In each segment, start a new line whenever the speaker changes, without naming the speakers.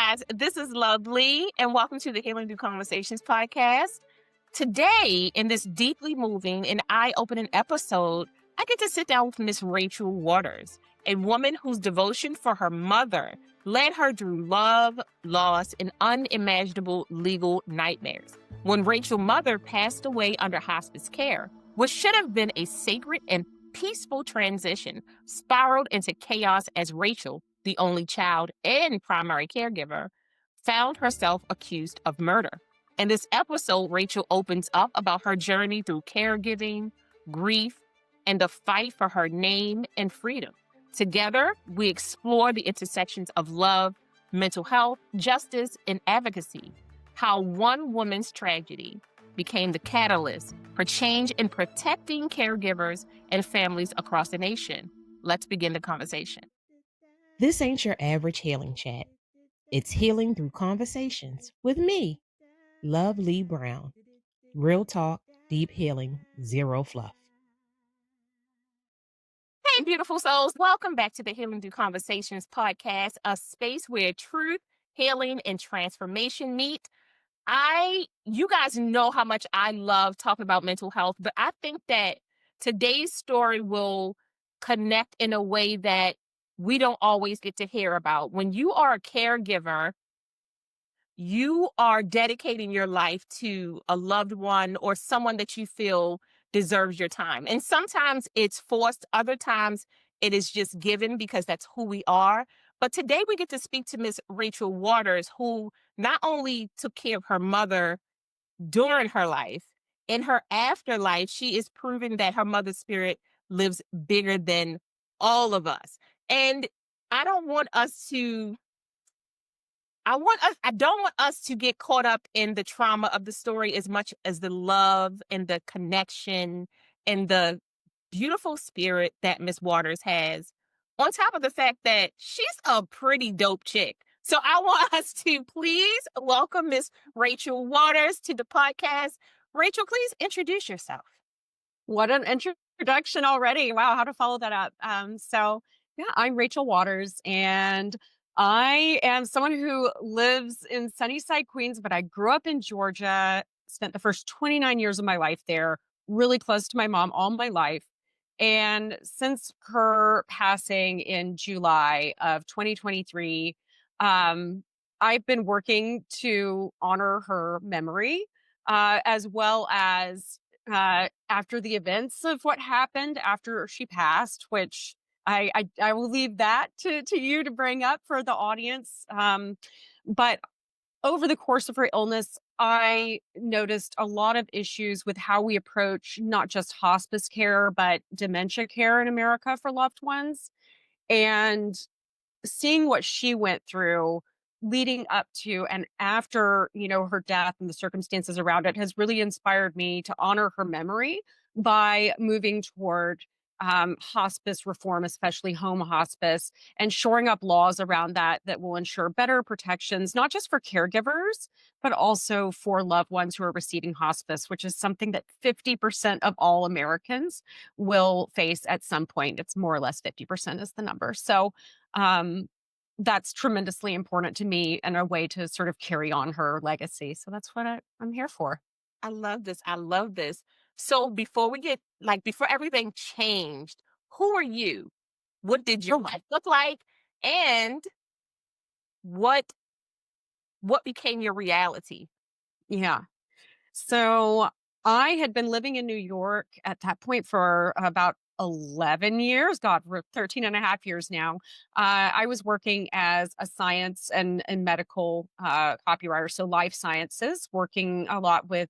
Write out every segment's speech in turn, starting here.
guys. This is Lovely, and welcome to the Healing Through Conversations podcast. Today, in this deeply moving and eye-opening episode, I get to sit down with Miss Rachel Waters, a woman whose devotion for her mother led her through love, loss, and unimaginable legal nightmares. When Rachel's mother passed away under hospice care, what should have been a sacred and peaceful transition spiraled into chaos as Rachel, the only child and primary caregiver, found herself accused of murder. In this episode, Rachel opens up about her journey through caregiving, grief, and the fight for her name and freedom. Together, we explore the intersections of love, mental health, justice, and advocacy, how one woman's tragedy became the catalyst for change in protecting caregivers and families across the nation. Let's begin the conversation.
This ain't your average healing chat. It's healing through conversations with me, Loveli Brown. Real talk, deep healing, zero fluff.
Hey, beautiful souls. Welcome back to the Healing Through Conversations podcast, a space where truth, healing, and transformation meet. You guys know how much I love talking about mental health, but I think that today's story will connect in a way that we don't always get to hear about. When you are a caregiver, you are dedicating your life to a loved one or someone that you feel deserves your time. And sometimes it's forced, other times it is just given because that's who we are. But today we get to speak to Miss Rachel Waters, who not only took care of her mother during her life, in her afterlife, she is proving that her mother's spirit lives bigger than all of us. And I don't want us to I don't want us to get caught up in the trauma of the story as much as the love and the connection and the beautiful spirit that Miss Waters has. On top of the fact that she's a pretty dope chick. So I want us to please welcome Miss Rachel Waters to the podcast. Rachel, please introduce yourself.
What an introduction already. Wow, how to follow that up. I'm Rachel Waters, and I am someone who lives in Sunnyside, Queens, but I grew up in Georgia, spent the first 29 years of my life there, really close to my mom all my life. And since her passing in July of 2023, I've been working to honor her memory, as well as after the events of what happened after she passed, which I will leave that to you to bring up for the audience. But over the course of her illness, I noticed a lot of issues with how we approach not just hospice care, but dementia care in America for loved ones. And seeing what she went through leading up to and after, her death and the circumstances around it has really inspired me to honor her memory by moving toward hospice reform, especially home hospice, and shoring up laws around that will ensure better protections, not just for caregivers, but also for loved ones who are receiving hospice, which is something that 50% of all Americans will face at some point. It's more or less 50% is the number. So that's tremendously important to me and a way to sort of carry on her legacy. So that's what I'm here for.
I love this. I love this. So before before everything changed, who are you? What did your life look like? And what became your reality?
Yeah. So I had been living in New York at that point for about 11 years, God, we're 13 and a half years now. I was working as a science and medical copywriter, so life sciences, working a lot with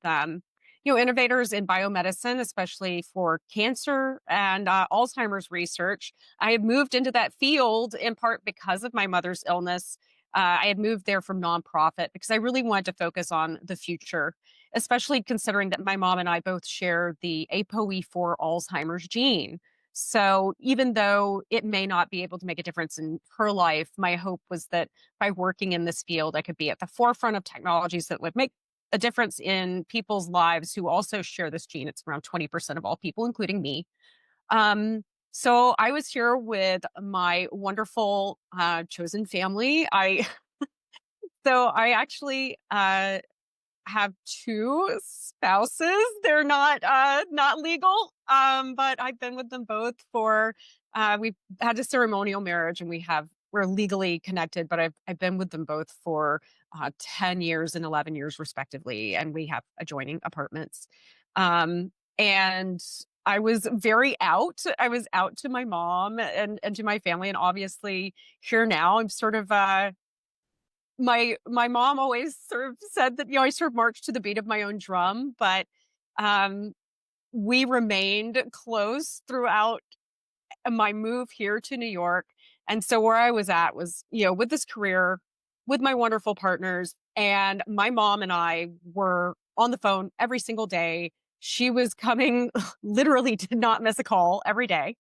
innovators in biomedicine, especially for cancer and Alzheimer's research. I had moved into that field in part because of my mother's illness. I had moved there from nonprofit because I really wanted to focus on the future, especially considering that my mom and I both share the ApoE4 Alzheimer's gene. So even though it may not be able to make a difference in her life, my hope was that by working in this field, I could be at the forefront of technologies that would make a difference in people's lives who also share this gene. It's around 20% of all people, including me. So I was here with my wonderful chosen family. I So I actually have two spouses. They're not legal, but I've been with them both for we've had a ceremonial marriage and we're legally connected, but I've been with them both for 10 years and 11 years respectively, and we have adjoining apartments. And I was very out. I was out to my mom and to my family, and obviously here now I'm sort of my mom always sort of said that, I sort of marched to the beat of my own drum, but um, we remained close throughout my move here to New York. And so where I was at was, with this career, with my wonderful partners, and my mom and I were on the phone every single day. She was coming, literally did not miss a call every day.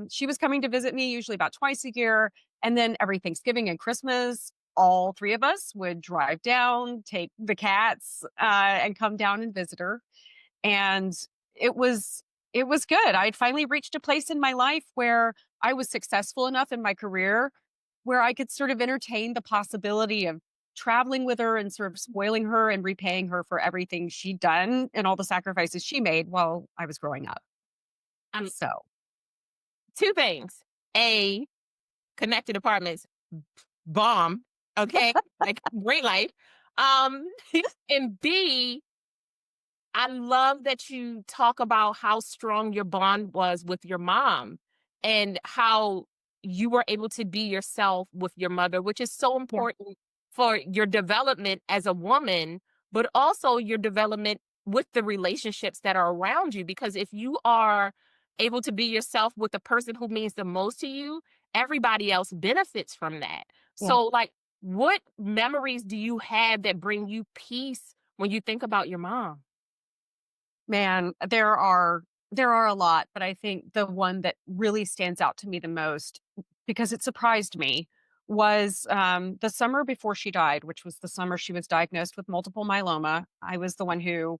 She was coming to visit me usually about twice a year. And then every Thanksgiving and Christmas, all three of us would drive down, take the cats, and come down and visit her. And it was it was good. I'd finally reached a place in my life where I was successful enough in my career where I could sort of entertain the possibility of traveling with her and sort of spoiling her and repaying her for everything she'd done and all the sacrifices she made while I was growing up.
Um,
So,
two things. A, connected apartments, bomb. Okay. Like great life. Um, and B, I love that you talk about how strong your bond was with your mom and how you were able to be yourself with your mother, which is so
yeah.
important for your development as a woman, but also your development with the relationships that are around you. Because if you are able to be yourself with the person who means the most to you, everybody else benefits from that.
Yeah.
So, like, what memories do you have that bring you peace when you think about your mom?
Man, there are a lot, but I think the one that really stands out to me the most, because it surprised me, was the summer before she died, which was the summer she was diagnosed with multiple myeloma. I was the one who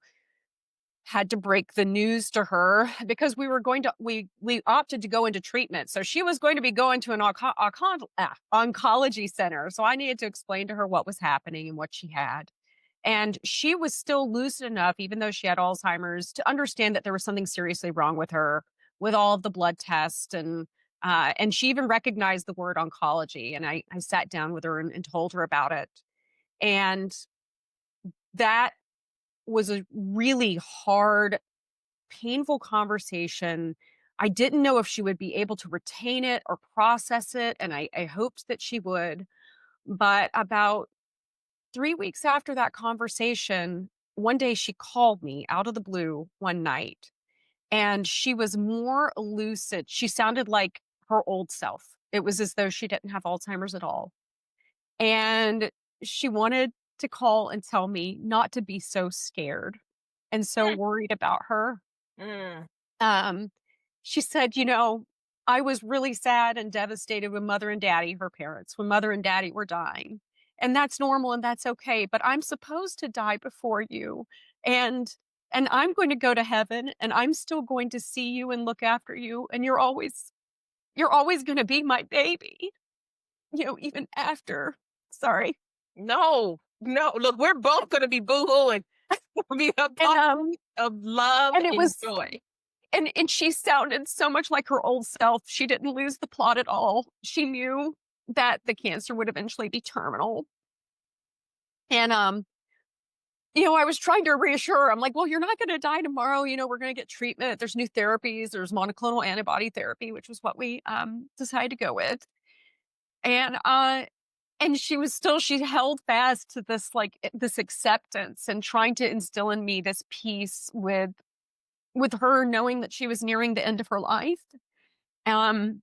had to break the news to her because we opted to go into treatment. So she was going to be going to an oncology center. So I needed to explain to her what was happening and what she had. And she was still lucid enough, even though she had Alzheimer's, to understand that there was something seriously wrong with her, with all of the blood tests, and she even recognized the word oncology. And I sat down with her and told her about it. And that was a really hard, painful conversation. I didn't know if she would be able to retain it or process it, and I hoped that she would. But about 3 weeks after that conversation, one day she called me out of the blue one night, and she was more lucid. She sounded like her old self. It was as though she didn't have Alzheimer's at all. And she wanted to call and tell me not to be so scared and so
Mm,
worried about her.
mm.
Um, she said, I was really sad and devastated when mother and daddy, her parents, when mother and daddy were dying. And that's normal and that's okay. But I'm supposed to die before you. And and I'm going to go to heaven and I'm still going to see you and look after you. And you're always going to be my baby, even after. Sorry.
No, no. Look, we're both going to be boohooing. Be a
And
part of love
and it
and
was
joy.
and she sounded so much like her old self. She didn't lose the plot at all. She knew that the cancer would eventually be terminal. And I was trying to reassure her. I'm like, well, you're not going to die tomorrow. We're going to get treatment. There's new therapies. There's monoclonal antibody therapy, which was what we decided to go with. And she held fast to this, like, this acceptance and trying to instill in me this peace with her knowing that she was nearing the end of her life. Um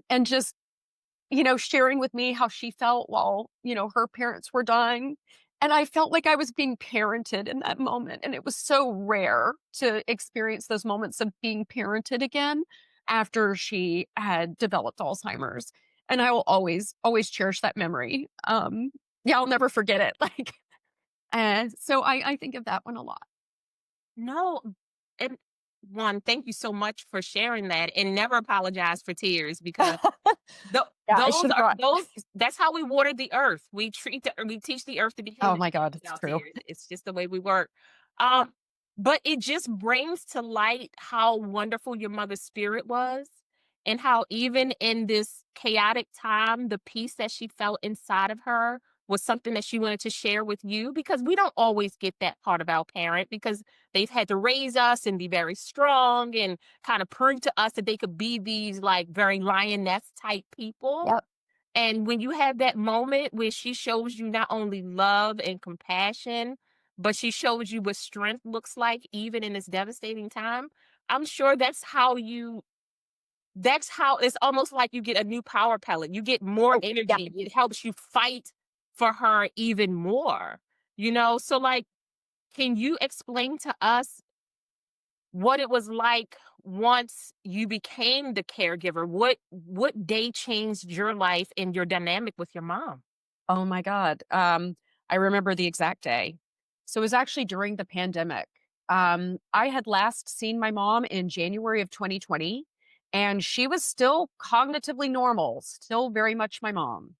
and just, sharing with me how she felt while, her parents were dying. And I felt like I was being parented in that moment. And it was so rare to experience those moments of being parented again after she had developed Alzheimer's. And I will always, always cherish that memory. Yeah, I'll never forget it. Like, and so I think of that one a lot.
No, and one, thank you so much for sharing that, and never apologize for tears because
Yeah, I should have brought.
that's how we water the earth. We teach the earth to be
Oh
healthy
my God, it's
without
true.
tears. It's just the way we work. Um, but it just brings to light how wonderful your mother's spirit was, and how even in this chaotic time, the peace that she felt inside of her was something that she wanted to share with you, because we don't always get that part of our parent, because they've had to raise us and be very strong and kind of prove to us that they could be these like very lioness type people.
Yep.
And when you have that moment where she shows you not only love and compassion, but she shows you what strength looks like even in this devastating time, I'm sure that's how it's almost like you get a new power pellet. You get more
Oh, yeah.
energy. It helps you fight for her even more. So like, can you explain to us what it was like once you became the caregiver? What day changed your life and your dynamic with your mom?
Oh my God. I remember the exact day. So it was actually during the pandemic. I had last seen my mom in January of 2020, and she was still cognitively normal, still very much my mom.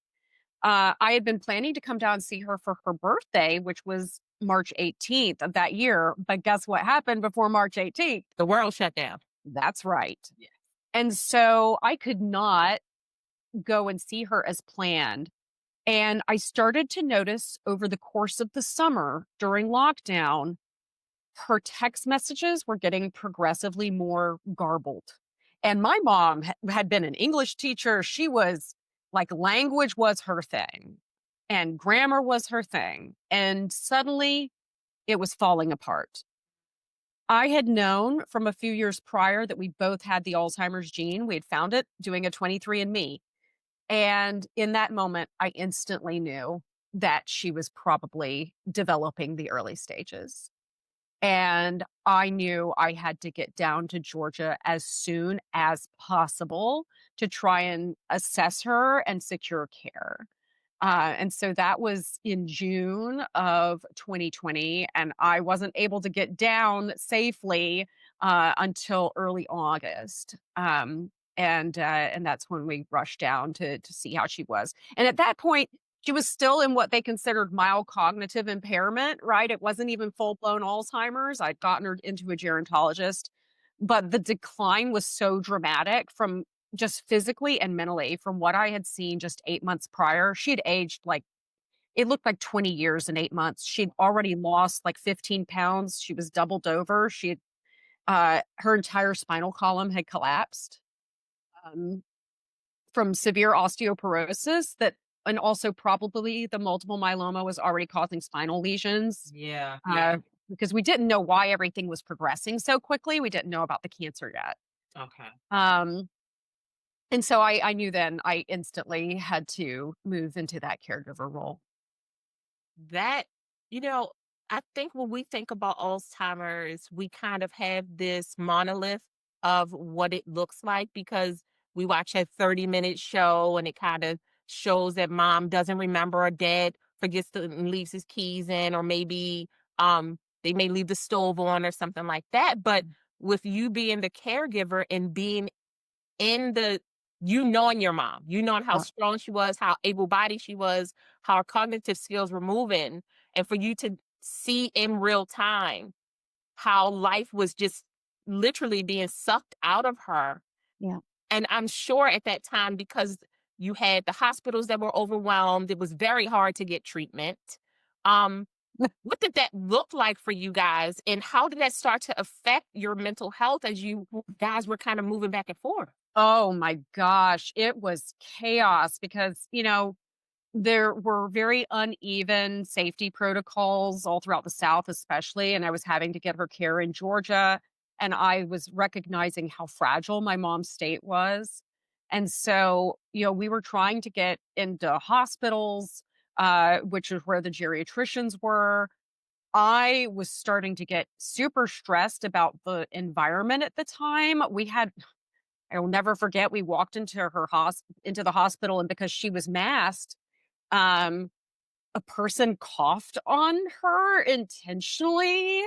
I had been planning to come down and see her for her birthday, which was March 18th of that year. But guess what happened before March 18th?
The world shut down.
That's right.
Yeah.
And so I could not go and see her as planned. And I started to notice over the course of the summer during lockdown, her text messages were getting progressively more garbled. And my mom had been an English teacher. She was like, language was her thing and grammar was her thing. And suddenly it was falling apart. I had known from a few years prior that we both had the Alzheimer's gene. We had found it doing a 23andMe. And in that moment, I instantly knew that she was probably developing the early stages. And I knew I had to get down to Georgia as soon as possible to try and assess her and secure care. And so that was in June of 2020, and I wasn't able to get down safely until early August. And that's when we rushed down to see how she was. And at that point, she was still in what they considered mild cognitive impairment, right? It wasn't even full blown Alzheimer's. I'd gotten her into a gerontologist, but the decline was so dramatic from just physically and mentally from what I had seen just 8 months prior. She had aged like it looked like 20 years in 8 months. She'd already lost like 15 pounds. She was doubled over. She had her entire spinal column had collapsed. Um, from severe osteoporosis that and also probably the multiple myeloma was already causing spinal lesions,
Yeah. Yeah.
because we didn't know why everything was progressing so quickly. We didn't know about the cancer yet.
Okay.
Um, and so I knew then I instantly had to move into that caregiver role.
That, you know, I think when we think about Alzheimer's, we kind of have this monolith of what it looks like, because we watch a 30-minute show and it kind of shows that mom doesn't remember, or dad forgets to and leaves his keys in, or maybe they may leave the stove on or something like that. But with you being the caregiver and being in the you knowing your mom, you knowing how
Uh,
strong she was, how able-bodied she was, how her cognitive skills were moving, and for you to see in real time how life was just literally being sucked out of her.
yeah.
And I'm sure at that time, because you had the hospitals that were overwhelmed, it was very hard to get treatment. Um, what did that look like for you guys, and how did that start to affect your mental health as you guys were kind of moving back and forth?
Oh my gosh, it was chaos because, there were very uneven safety protocols all throughout the South, especially. And I was having to get her care in Georgia. And I was recognizing how fragile my mom's state was. And so, we were trying to get into hospitals, which is where the geriatricians were. I was starting to get super stressed about the environment at the time. I will never forget, we walked into into the hospital, and because she was masked, um, a person coughed on her intentionally,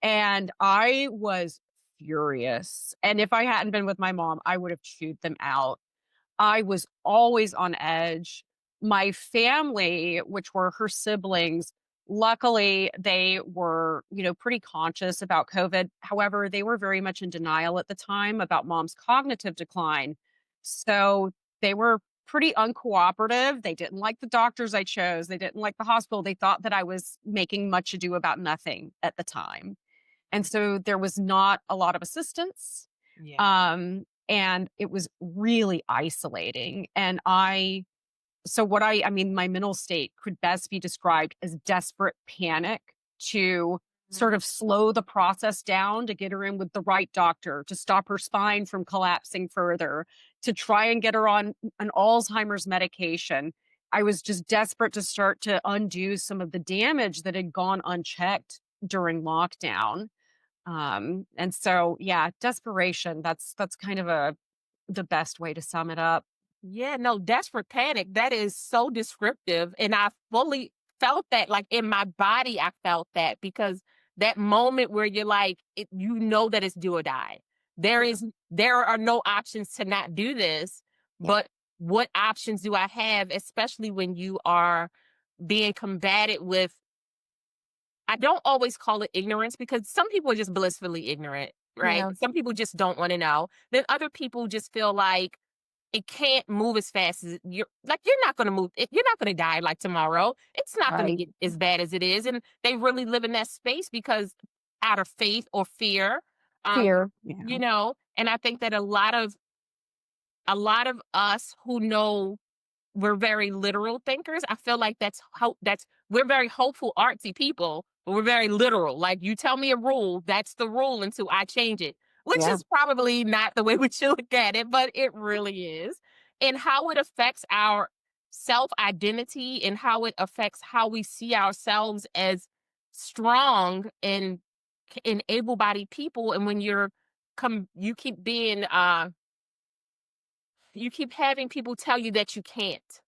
and I was furious. And if I hadn't been with my mom, I would have chewed them out. I was always on edge. My family, which were her siblings, luckily they were, pretty conscious about COVID. However, they were very much in denial at the time about mom's cognitive decline. So they were pretty uncooperative. They didn't like the doctors I chose. They didn't like the hospital. They thought that I was making much ado about nothing at the time. And so there was not a lot of assistance.
Yeah.
And it was really isolating. And my mental state could best be described as desperate panic to sort of slow the process down, to get her in with the right doctor, to stop her spine from collapsing further, to try and get her on an Alzheimer's medication. I was just desperate to start to undo some of the damage that had gone unchecked during lockdown. And so, yeah, desperation, that's kind of the best way to sum it up.
Yeah, no, desperate panic. That is so descriptive. And I fully felt that, like in my body, I felt that because that moment where you're like, that it's do or die.
Yeah.
There are no options to not do this,
Yeah.
but what options do I have, especially when you are being combated with, I don't always call it ignorance because some people are just blissfully ignorant, right?
Yeah.
Some people just don't want to know. Then other people just feel like it can't move as fast as you're not going to move. You're not going to die like tomorrow. It's not going to
Right.
get as bad as it is. And they really live in that space because out of faith or fear, um,
Fear. Yeah.
and I think that a lot of us who know we're very literal thinkers. I feel like we're very hopeful, artsy people, but we're very literal. Like you tell me a rule, that's the rule until I change it, which
Yeah.
is probably not the way we should look at it, but it really is. And how it affects our self identity and how it affects how we see ourselves as strong and able bodied people. And when you keep being, you keep having people tell you that you can't.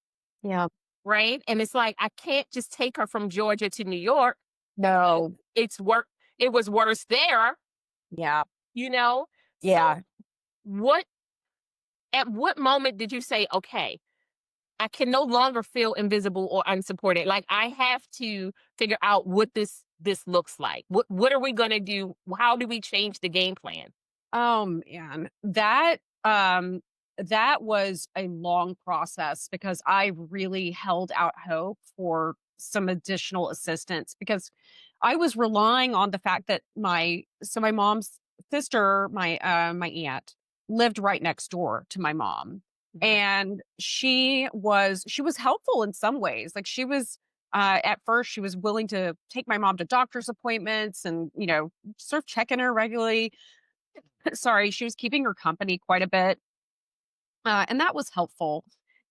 Yeah.
Right? And it's like, I can't just take her from Georgia to New York.
No.
It's work. It was worse there,
Yeah.
you know? So
Yeah.
what, at what moment did you say, okay, I can no longer feel invisible or unsupported. Like I have to figure out what this looks like. What are we gonna do? How do we change the game plan?
Oh man, that was a long process because I really held out hope for some additional assistance because I was relying on the fact that my mom's sister, my aunt, lived right next door to my mom.
Mhm.
And she was helpful in some ways. Like she was at first she was willing to take my mom to doctor's appointments and, sort of check in her regularly. Sorry, she was keeping her company quite a bit, and that was helpful.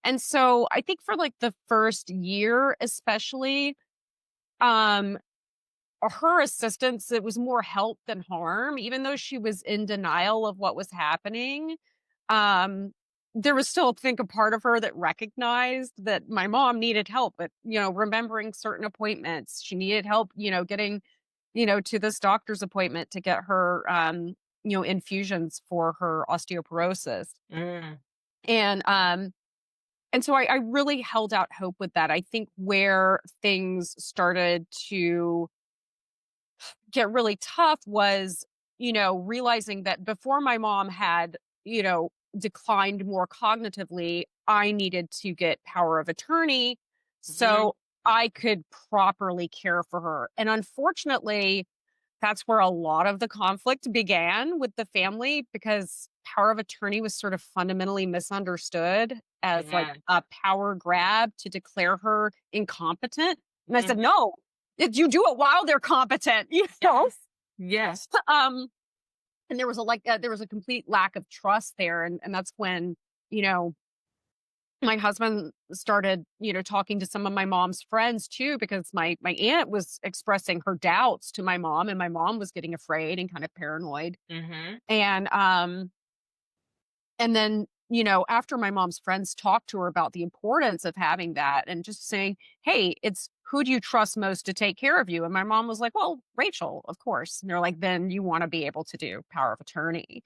And so I think for like the first year, especially, um, her assistance, it was more help than harm, even though she was in denial of what was happening. Um, there was still, I think, a part of her that recognized that my mom needed help, but remembering certain appointments, she needed help, getting to this doctor's appointment to get her, infusions for her osteoporosis.
Mm.
And, so I really held out hope with that. I think where things started to get really tough was, realizing that before my mom had, declined more cognitively, I needed to get power of attorney
Mhm.
so I could properly care for her. And unfortunately, that's where a lot of the conflict began with the family because power of attorney was sort of fundamentally misunderstood as like
Yeah.
a power grab to declare her incompetent. And I said,
Mhm.
no, you do it while they're competent,
Yes. Yes.
Um, and there was a complete lack of trust there. And that's when, you know, my husband started, talking to some of my mom's friends too, because my aunt was expressing her doubts to my mom, and my mom was getting afraid and kind of paranoid.
Mhm.
And and then, after my mom's friends talked to her about the importance of having that and just saying, hey, it's who do you trust most to take care of you? And my mom was like, well, Rachel, of course. And they're like, then you want to be able to do power of attorney.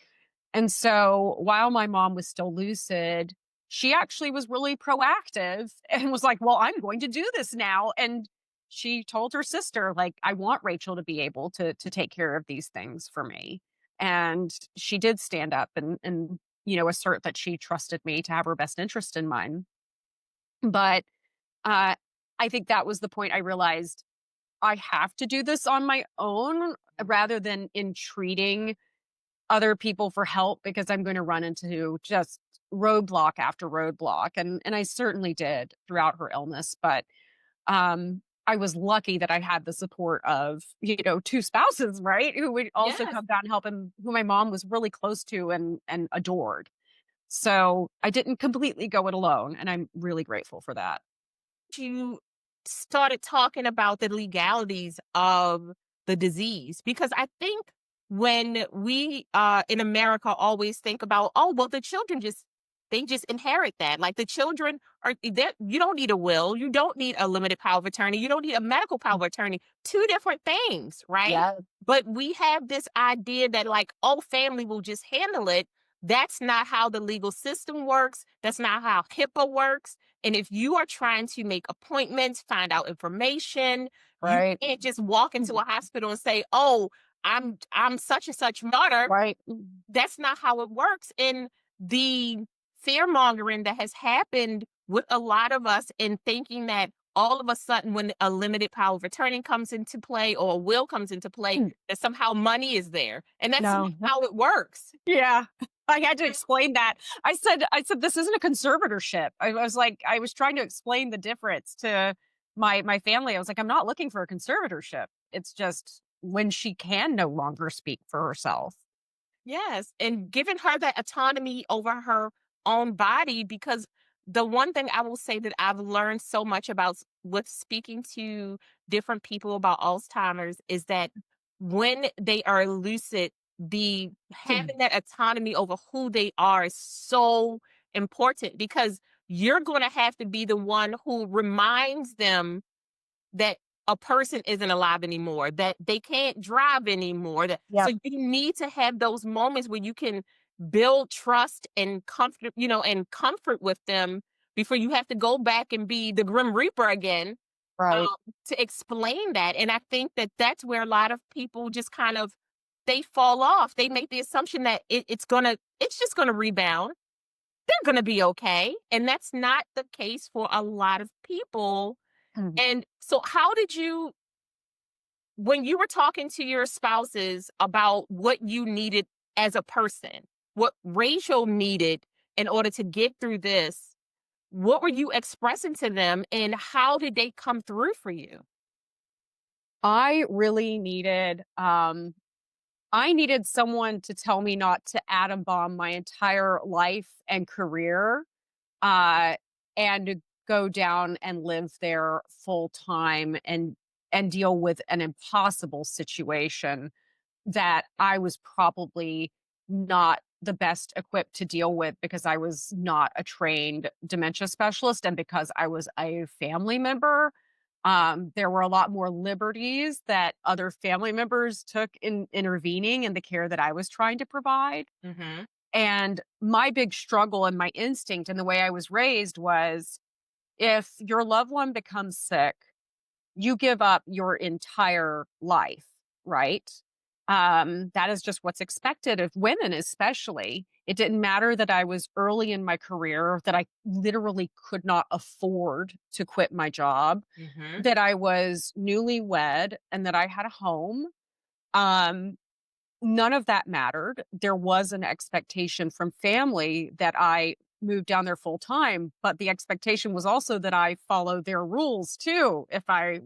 And so while my mom was still lucid, she actually was really proactive and was like, well, I'm going to do this now. And she told her sister, like, I want Rachel to be able to take care of these things for me. And she did stand up and assert that she trusted me to have her best interest in mind. But uh, I think that was the point I realized I have to do this on my own rather than entreating other people for help, because I'm going to run into just roadblock after roadblock. And I certainly did throughout her illness. But I was lucky that I had the support of, two spouses, right? Who would also
Yes.
come down and help, and who my mom was really close to and adored. So I didn't completely go it alone. And I'm really grateful for that.
You started talking about the legalities of the disease, because I think when we in America always think about, oh well, the children just inherit that, like the children are that you don't need a will, you don't need a limited power of attorney, you don't need a medical power of attorney, two different things, right?
Yeah.
But we have this idea that, like, oh, family will just handle it. That's not how the legal system works, that's not how HIPAA works. And if you are trying to make appointments, find out information, you
Right.
can't just walk into a hospital and say, "Oh, I'm such and such mother."
Right.
That's not how it works. And the fear mongering that has happened with a lot of us in thinking that all of a sudden, when a limited power of attorney comes into play or a will comes into play,
Mm.
that somehow money is there. And that's not
No.
how it works.
Yeah. I had to explain that. I said, this isn't a conservatorship. I was trying to explain the difference to my family. I was like, I'm not looking for a conservatorship. It's just when she can no longer speak for herself.
Yes, and giving her that autonomy over her own body, because the one thing I will say that I've learned so much about with speaking to different people about Alzheimer's is that when they are lucid, the
Mm.
having that autonomy over who they are is so important, because you're going to have to be the one who reminds them that a person isn't alive anymore, that they can't drive anymore. So
Yep.
you need to have those moments where you can build trust and comfort, and comfort with them before you have to go back and be the Grim Reaper again,
Right.
to explain that. And I think that that's where a lot of people just kind of they fall off. They make the assumption that it's just gonna rebound. They're gonna be okay, and that's not the case for a lot of people.
Mm.
And so how did you when you were talking to your spouses about what you needed as a person, what Rachel needed in order to get through this, what were you expressing to them and how did they come through for you?
I really needed I needed someone to tell me not to atom bomb my entire life and career, uh, and to go down and live there full time and deal with an impossible situation that I was probably not the best equipped to deal with, because I was not a trained dementia specialist and because I was a family member. There were a lot more liberties that other family members took in intervening in the care that I was trying to provide.
Mhm.
And my big struggle and my instinct and the way I was raised was, if your loved one becomes sick, you give up your entire life, right? That is just what's expected of women, especially. It didn't matter that I was early in my career, that I literally could not afford to quit my job,
Mhm.
that I was newlywed, and that I had a home. Um, None of that mattered. There was an expectation from family that I move down there full time, but the expectation was also that I follow their rules too. If they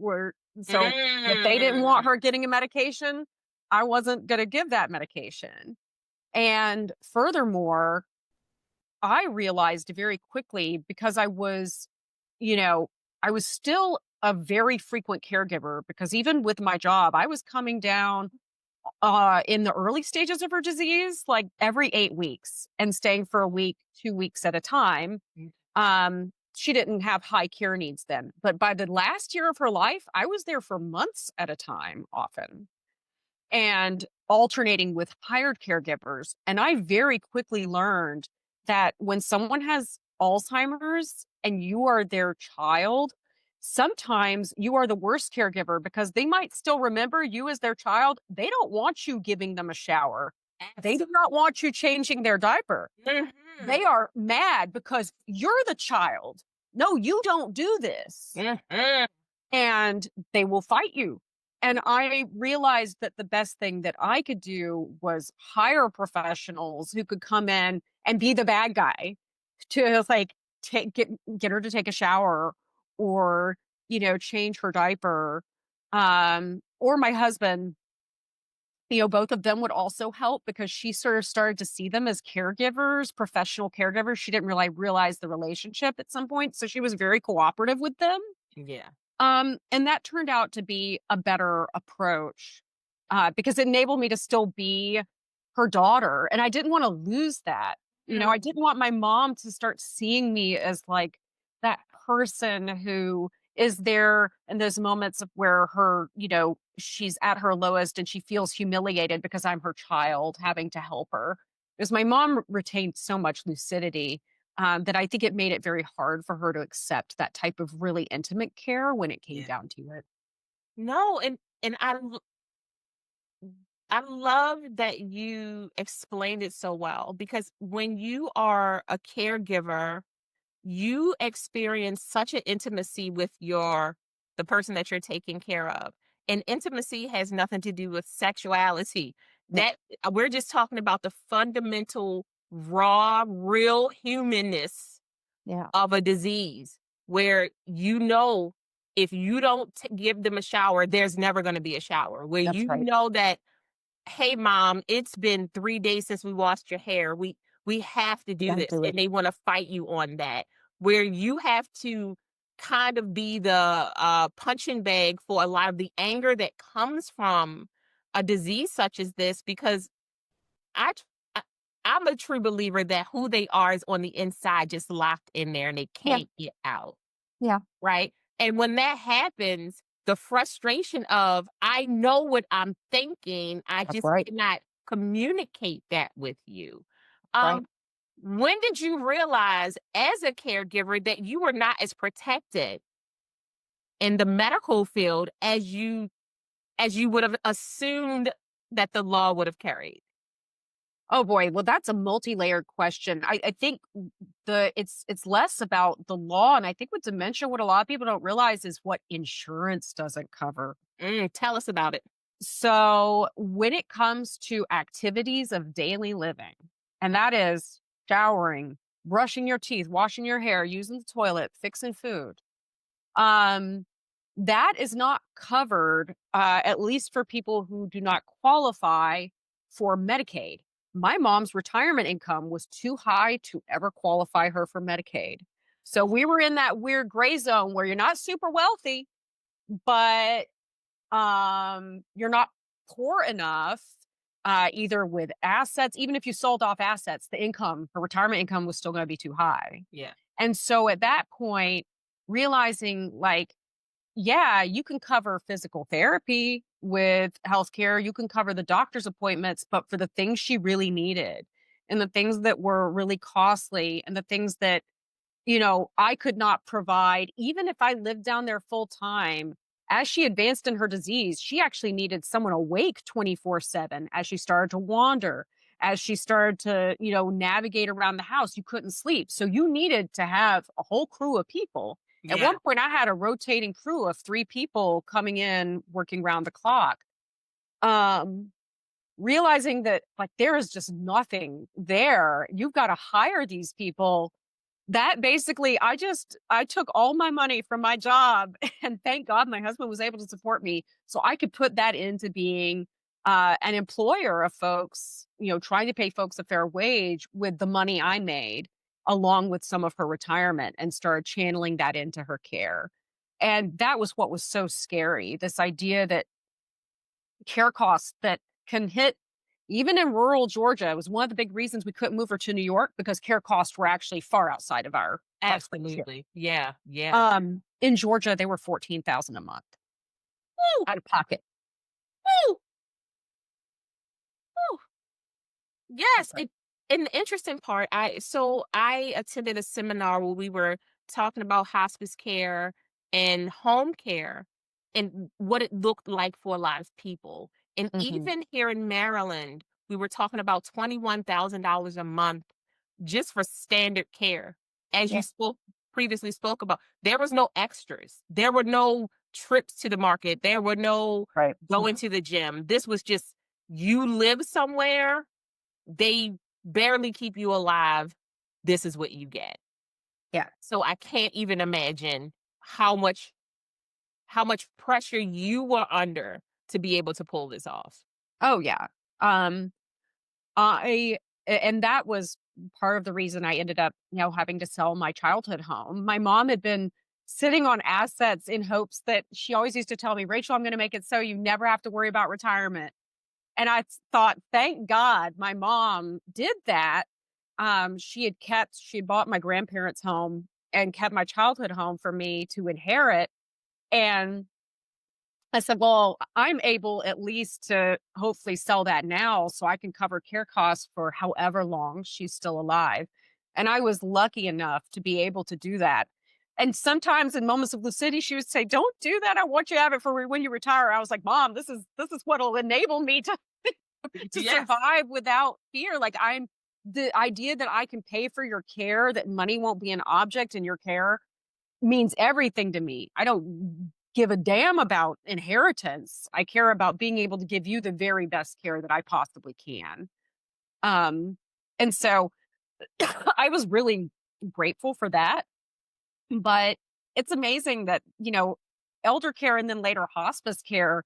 didn't want
Mm.
her getting a medication, I wasn't going to give that medication. And furthermore, I realized very quickly, because you know, I was still a very frequent caregiver, because even with my job, I was coming down in the early stages of her disease, like every 8 weeks, and staying for a week, 2 weeks at a time.
Mm.
she didn't have high care needs then. But by the last year of her life, I was there for months at a time, often, and alternating with hired caregivers. And I very quickly learned that when someone has Alzheimer's and you are their child, sometimes you are the worst caregiver because they might still remember you as their child. They don't want you giving them a shower. They do not want you changing their diaper.
Mhm.
They are mad because you're the child. No, you don't do this.
Mhm.
And they will fight you. And I realized that the best thing that I could do was hire professionals who could come in and be the bad guy to like get her to take a shower or, change her diaper. Or my husband, both of them would also help because she sort of started to see them as caregivers, professional caregivers. She didn't really realize the relationship at some point. So she was very cooperative with them.
Yeah.
And that turned out to be a better approach because it enabled me to still be her daughter. And I didn't want to lose that. I didn't want my mom to start seeing me as like that person who is there in those moments of where she's at her lowest and she feels humiliated because I'm her child having to help her. Because my mom retained so much lucidity that I think it made it very hard for her to accept that type of really intimate care when it came
Yeah.
down to it.
No, and I love that you explained it so well because when you are a caregiver, you experience such an intimacy with the person that you're taking care of. And intimacy has nothing to do with sexuality.
No.
That we're just talking about the fundamental raw real humanness
Yeah,
of a disease where if you don't give them a shower, there's never going to be a shower. Where
that's
you
right.
know that, hey mom, it's been 3 days since we washed your hair. We have to
You
do
got to
this.
do it.
And they want to fight you on that. Where you have to kind of be the punching bag for a lot of the anger that comes from a disease such as this, because I tr- I- I'm a true believer that who they are is on the inside, just locked in there and they
Yeah,
can't get out.
yeah,
Right. And when that happens, the frustration of, I know what I'm thinking, I
that's
just
right.
cannot communicate that with you.
Right.
Um, when did you realize as a caregiver that you were not as protected in the medical field as you would have assumed that the law would have carried?
Oh boy, well that's a multi-layered question. I think it's less about the law, and I think with dementia, what a lot of people don't realize is what insurance doesn't cover.
Tell us about it.
So when it comes to activities of daily living, and that is showering, brushing your teeth, washing your hair, using the toilet, fixing food, um, that is not covered, at least for people who do not qualify for Medicaid. My mom's retirement income was too high to ever qualify her for Medicaid. So we were in that weird gray zone where you're not super wealthy, but you're not poor enough, either with assets. Even if you sold off assets, the income, her retirement income was still going to be too high.
Yeah.
And so at that point, realizing like, yeah, you can cover physical therapy with healthcare, you can cover the doctor's appointments, but for the things she really needed and the things that were really costly and the things that I could not provide, even if I lived down there full time. As she advanced in her disease, she actually needed someone awake 24/7 as she started to wander, as she started to, navigate around the house. You couldn't sleep. So you needed to have a whole crew of people. At
Yeah.
one point, I had a rotating crew of 3 people coming in, working round the clock. Um, Realizing that like there is just nothing there. You've got to hire these people. That basically, I took all my money from my job and thank God my husband was able to support me so I could put that into being an employer of folks, trying to pay folks a fair wage with the money I made along with some of her retirement and started channeling that into her care. And that was what was so scary. This idea that care costs that can hit, even in rural Georgia, it was one of the big reasons we couldn't move her to New York because care costs were actually far outside of our price range here.
Absolutely. Yeah. Yeah.
In Georgia, they were 14,000 a month
Woo,
out of pocket.
woo, woo.
That's
Yes,
right.
and the interesting part, I attended a seminar where we were talking about hospice care and home care and what it looked like for a lot of people. And
Mhm.
even here in Maryland, we were talking about $21,000 a month just for standard care. As you
Yeah.
previously spoke about, there was no extras. There were no trips to the market. There were no
Right.
going to the gym. This was just you live somewhere, they barely keep you alive. This is what you get.
Yeah.
So I can't even imagine how much pressure you were under to be able to pull this off.
Oh, yeah. Um, and that was part of the reason I ended up, having to sell my childhood home. My mom had been sitting on assets in hopes that she always used to tell me, Rachel, I'm going to make it so you never have to worry about retirement. And thought, thank God my mom did that. She had bought my grandparents' home and kept my childhood home for me to inherit. And I said, well, I'm able at least to hopefully sell that now so I can cover care costs for however long she's still alive. And I was lucky enough to be able to do that. And sometimes in moments of lucidity, she would say, don't do that. I want you to have it for when you retire. I was like, Mom, this is what'll enable me to
Yes.
survive without fear. Like the idea that I can pay for your care, that money won't be an object in your care means everything to me. I don't give a damn about inheritance. I care about being able to give you the very best care that I possibly can. Um, and so I was really grateful for that. But it's amazing that, elder care and then later hospice care,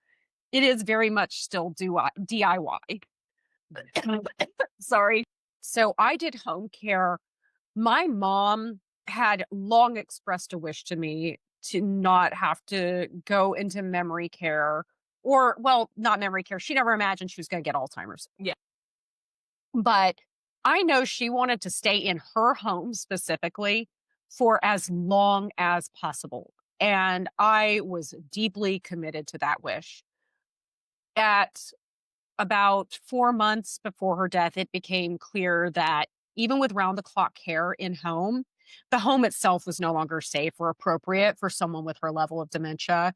it is very much still DIY. Sorry. So I did home care. My mom had long expressed a wish to me to not have to go into memory care or, well, not memory care. She never imagined she was going to get Alzheimer's.
Yeah.
But I know she wanted to stay in her home specifically for as long as possible. And I was deeply committed to that wish. At about 4 months before her death, it became clear that even with round the clock care in home, the home itself was no longer safe or appropriate for someone with her level of dementia.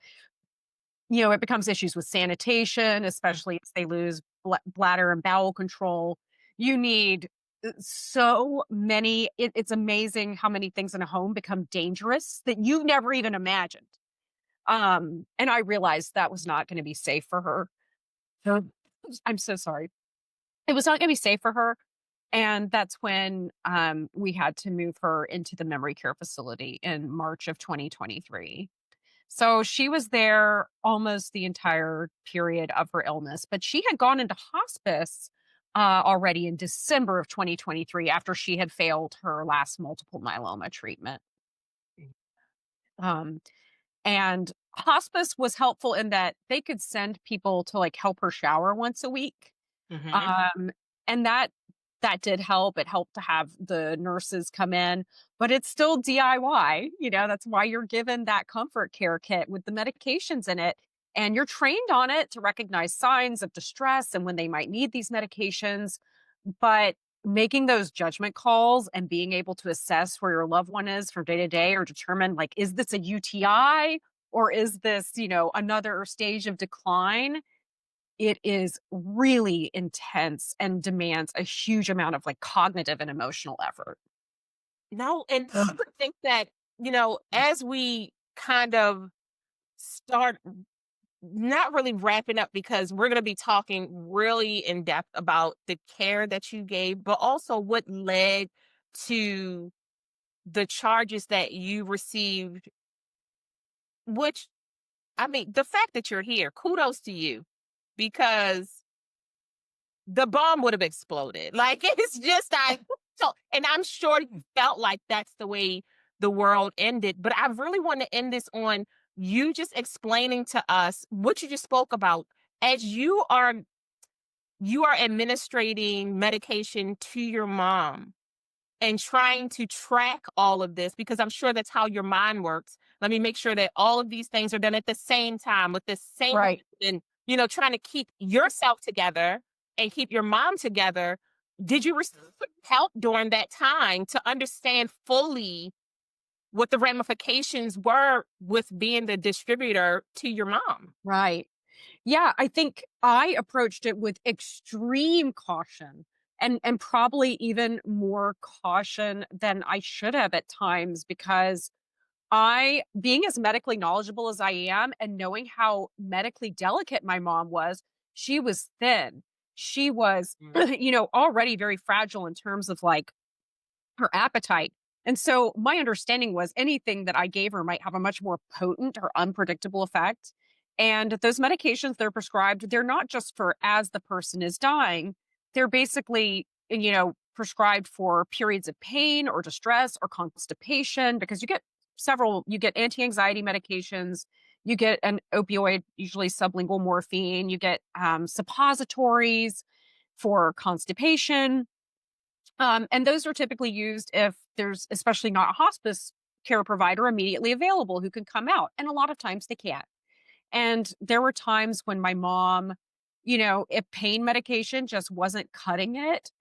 It becomes issues with sanitation, especially as they lose bladder and bowel control. You need so many, it's amazing how many things in a home become dangerous that you never even imagined. And I realized that was not going to be safe for her. So I'm so sorry. It was not gonna be safe for her, and that's when, we had to move her into the memory care facility in March of 2023. So she was there almost the entire period of her illness, but she had gone into hospice, already in December of 2023 after she had failed her last multiple myeloma treatment. Um, and hospice was helpful in that they could send people to, like, help her shower once a week.
Hmm.
Um, and that did help. It helped to have the nurses come in, but it's still DIY. That's why you're given that comfort care kit with the medications in it. And you're trained on it to recognize signs of distress and when they might need these medications. But making those judgment calls and being able to assess where your loved one is from day to day or determine, like, is this a UTI or is this, another stage of decline? It is really intense and demands a huge amount of, like, cognitive and emotional effort.
No, and I would think that, as we kind of start not really wrapping up because we're going to be talking really in depth about the care that you gave, but also what led to the charges that you received, which, I mean, the fact that you're here, kudos to you because the bomb would have exploded. Like, it's just, and I'm sure you felt like that's the way the world ended. But I really want to end this on you just explaining to us what you just spoke about as you are you are administering medication to your mom and trying to track all of this because I'm sure that's how your mind works. Let me make sure that all of these things are done at the same time with the same
Right.
and trying to keep yourself together and keep your mom together. Did you receive help during that time to understand fully what the ramifications were with being the distributor to your mom?
Right. Yeah, I think I approached it with extreme caution and probably even more caution than I should have at times because I being as medically knowledgeable as I am and knowing how medically delicate my mom was, she was thin. She was,
Mm.
already very fragile in terms of like her appetite. And so my understanding was anything that I gave her might have a much more potent or unpredictable effect. And those medications they're prescribed, they're not just for as the person is dying, they're basically, prescribed for periods of pain or distress or constipation because you get anti-anxiety medications, you get an opioid, usually sublingual morphine, you get suppositories for constipation, and those are typically used if there's especially not a hospice care provider immediately available who can come out. And a lot of times they can't. And there were times when my mom, if pain medication just wasn't cutting it,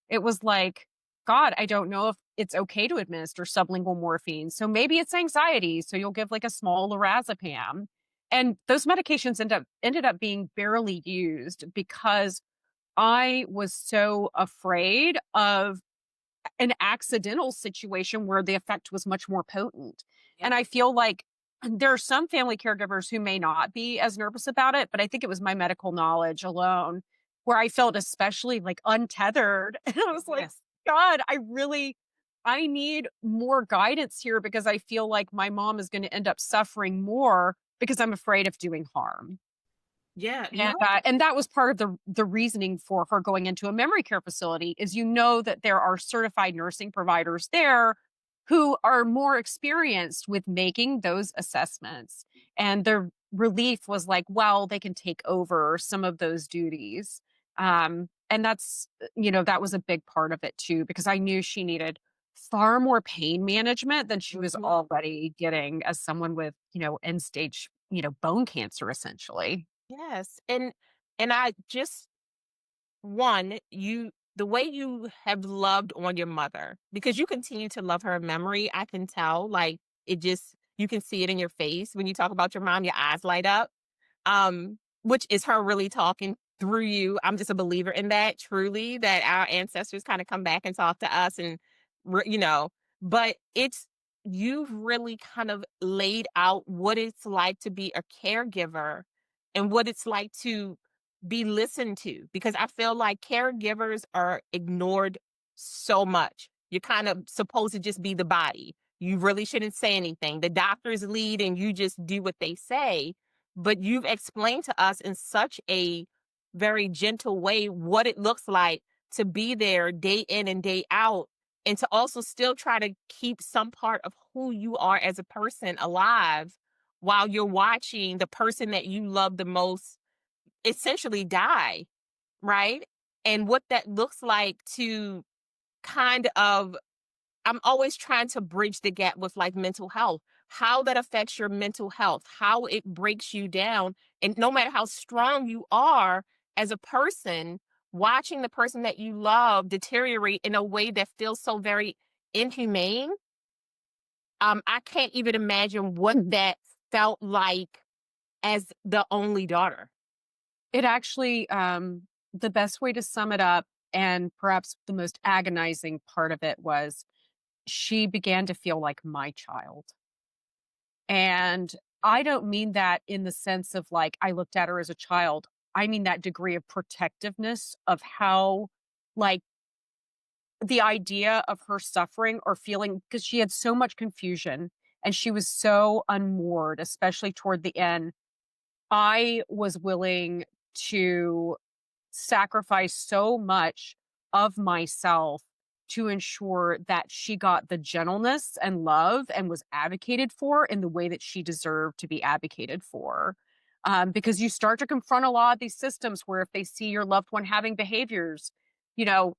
it was like, God, I don't know if it's okay to administer sublingual morphine. So maybe it's anxiety. So you'll give like a small lorazepam. And those medications ended up being barely used because I was so afraid of an accidental situation where the effect was much more potent.
Yeah.
And I feel like there are some family caregivers who may not be as nervous about it, but I think it was my medical knowledge alone where I felt especially like untethered. And I was like,
Yes.
God, I need more guidance here because I feel like my mom is going to end up suffering more because I'm afraid of doing harm.
Yeah.
And that was part of the reasoning for her going into a memory care facility is that there are certified nursing providers there who are more experienced with making those assessments. And their relief was like, well, they can take over some of those duties. And that was a big part of it too, because I knew she needed far more pain management than she was
Mhm.
already getting as someone with, end stage, bone cancer essentially.
Yes. And I just one, the way you have loved on your mother, because you continue to love her in memory, I can tell, like, you can see it in your face when you talk about your mom, your eyes light up, which is her really talking through you. I'm just a believer in that, truly, that our ancestors kind of come back and talk to us and, re you know, but you've really kind of laid out what it's like to be a caregiver and what it's like to be listened to because I feel like caregivers are ignored so much. You're kind of supposed to just be the body. You really shouldn't say anything. The doctors lead and you just do what they say. But you've explained to us in such a very gentle way what it looks like to be there day in and day out and to also still try to keep some part of who you are as a person alive while you're watching the person that you love the most essentially die, right? And what that looks like to kind of I'm always trying to bridge the gap with like mental health, how that affects your mental health, how it breaks you down. And no matter how strong you are as a person, watching the person that you love deteriorate in a way that feels so very inhumane, I can't even imagine what that felt like as the only daughter.
It actually, the best way to sum it up, and perhaps the most agonizing part of it was she began to feel like my child. And I don't mean that in the sense of like I looked at her as a child. I mean that degree of protectiveness of how, like, the idea of her suffering or feeling because she had so much confusion and she was so unmoored, especially toward the end. I was willing to sacrifice so much of myself to ensure that she got the gentleness and love and was advocated for in the way that she deserved to be advocated for. because you start to confront a lot of these systems where if they see your loved one having behaviors, you know,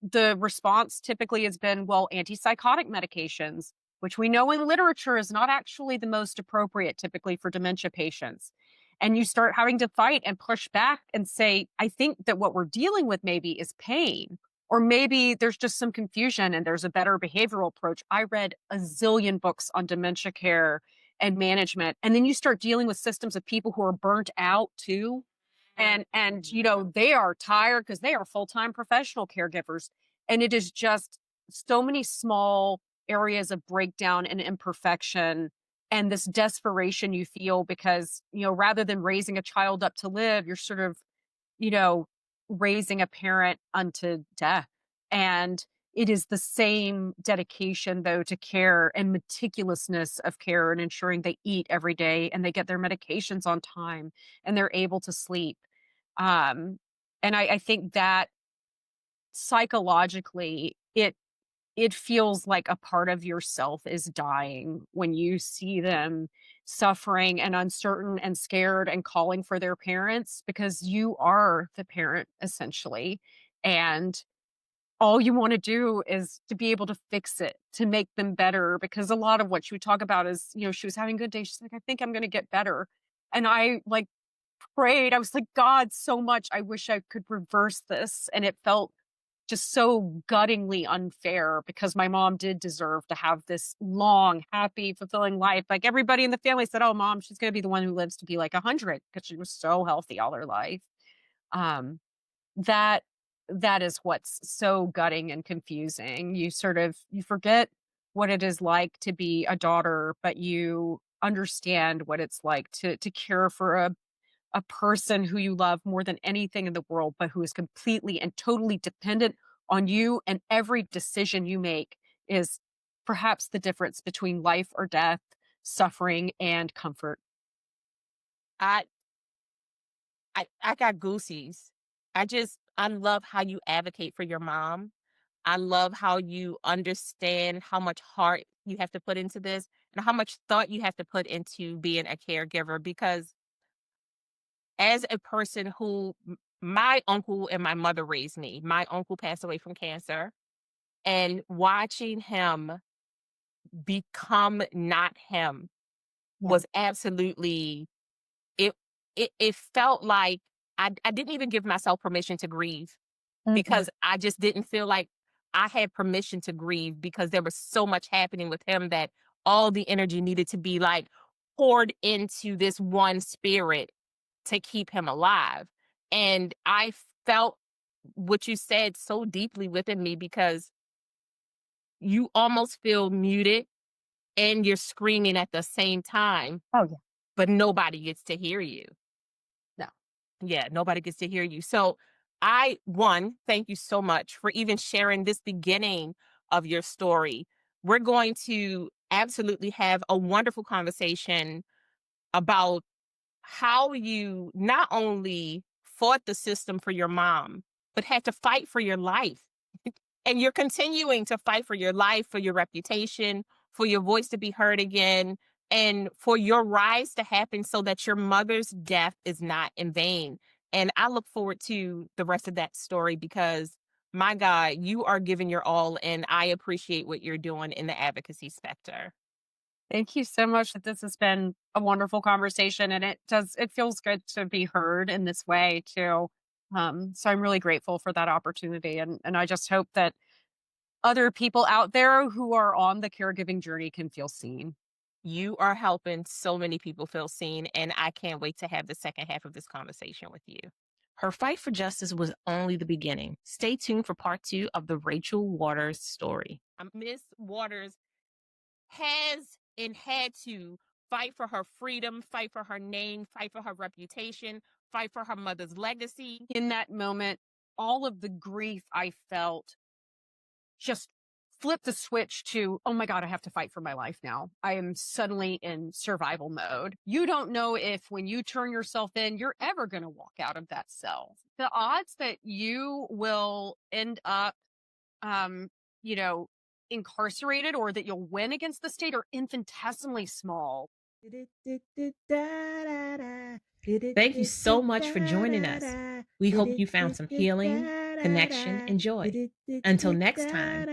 the response typically has been, well, antipsychotic medications, which we know in literature is not actually the most appropriate typically for dementia patients. And you start having to fight and push back and say, I think that what we're dealing with maybe is pain, or maybe there's just some confusion and there's a better behavioral approach. I read a zillion books on dementia care and management. And then you start dealing with systems of people who are burnt out too, and they are tired because they are full-time professional caregivers, and it is just so many small areas of breakdown and imperfection, and this desperation you feel because rather than raising a child up to live, you're sort of you know raising a parent unto death. And it is the same dedication though to care and meticulousness of care and ensuring they eat every day and they get their medications on time and they're able to sleep. um, and I think that psychologically, it feels like a part of yourself is dying when you see them suffering and uncertain and scared and calling for their parents because you are the parent essentially. And all you want to do is to be able to fix it, to make them better. Because a lot of what she would talk about is, she was having a good day. She's like, I think I'm going to get better. And I like prayed. I was like, God, so much. I wish I could reverse this. And it felt just so guttingly unfair because my mom did deserve to have this long, happy, fulfilling life. Like everybody in the family said, oh, mom, she's going to be the one who lives to be like 100 because she was so healthy all her life. Um, that that is what's so gutting and confusing. You forget what it is like to be a daughter, but you understand what it's like to care for a person who you love more than anything in the world, but who is completely and totally dependent on you. And every decision you make is perhaps the difference between life or death, suffering and comfort.
I I got goosies. I love how you advocate for your mom. I love how you understand how much heart you have to put into this and how much thought you have to put into being a caregiver because as a person who my uncle and my mother raised me. My uncle passed away from cancer, and watching him become not him
Yeah.
was absolutely it it felt like I didn't even give myself permission to grieve
Mhm.
because I just didn't feel like I had permission to grieve because there was so much happening with him that all the energy needed to be like poured into this one spirit to keep him alive. And I felt what you said so deeply within me because you almost feel muted and you're screaming at the same time,
Oh, yeah.
but nobody gets to hear you.
No.
Yeah, nobody gets to hear you. So thank you so much for even sharing this beginning of your story. We're going to absolutely have a wonderful conversation about how you not only fought the system for your mom, but had to fight for your life. And you're continuing to fight for your life, for your reputation, for your voice to be heard again, and for your rise to happen so that your mother's death is not in vain. And I look forward to the rest of that story because, my God, you are giving your all, and I appreciate what you're doing in the advocacy sector.
Thank you so much. That This has been a wonderful conversation and it feels good to be heard in this way too. So I'm really grateful for that opportunity. And I just hope that other people out there who are on the caregiving journey can feel seen.
You are helping so many people feel seen, and I can't wait to have the second half of this conversation with you. Her fight for justice was only the beginning. Stay tuned for part 2 of the Rachel Waters story. Miss Waters has and had to fight for her freedom, fight for her name, fight for her reputation, fight for her mother's legacy.
In that moment, all of the grief I felt just flipped the switch to, oh my God, I have to fight for my life now. I am suddenly in survival mode. You don't know if when you turn yourself in, you're ever going to walk out of that cell. The odds that you will end up, um, you know, incarcerated or that you'll win against the state are infinitesimally small.
Thank you so much for joining us. We hope you found some healing, connection, and joy. Until next time,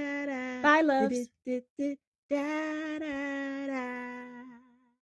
bye, loves.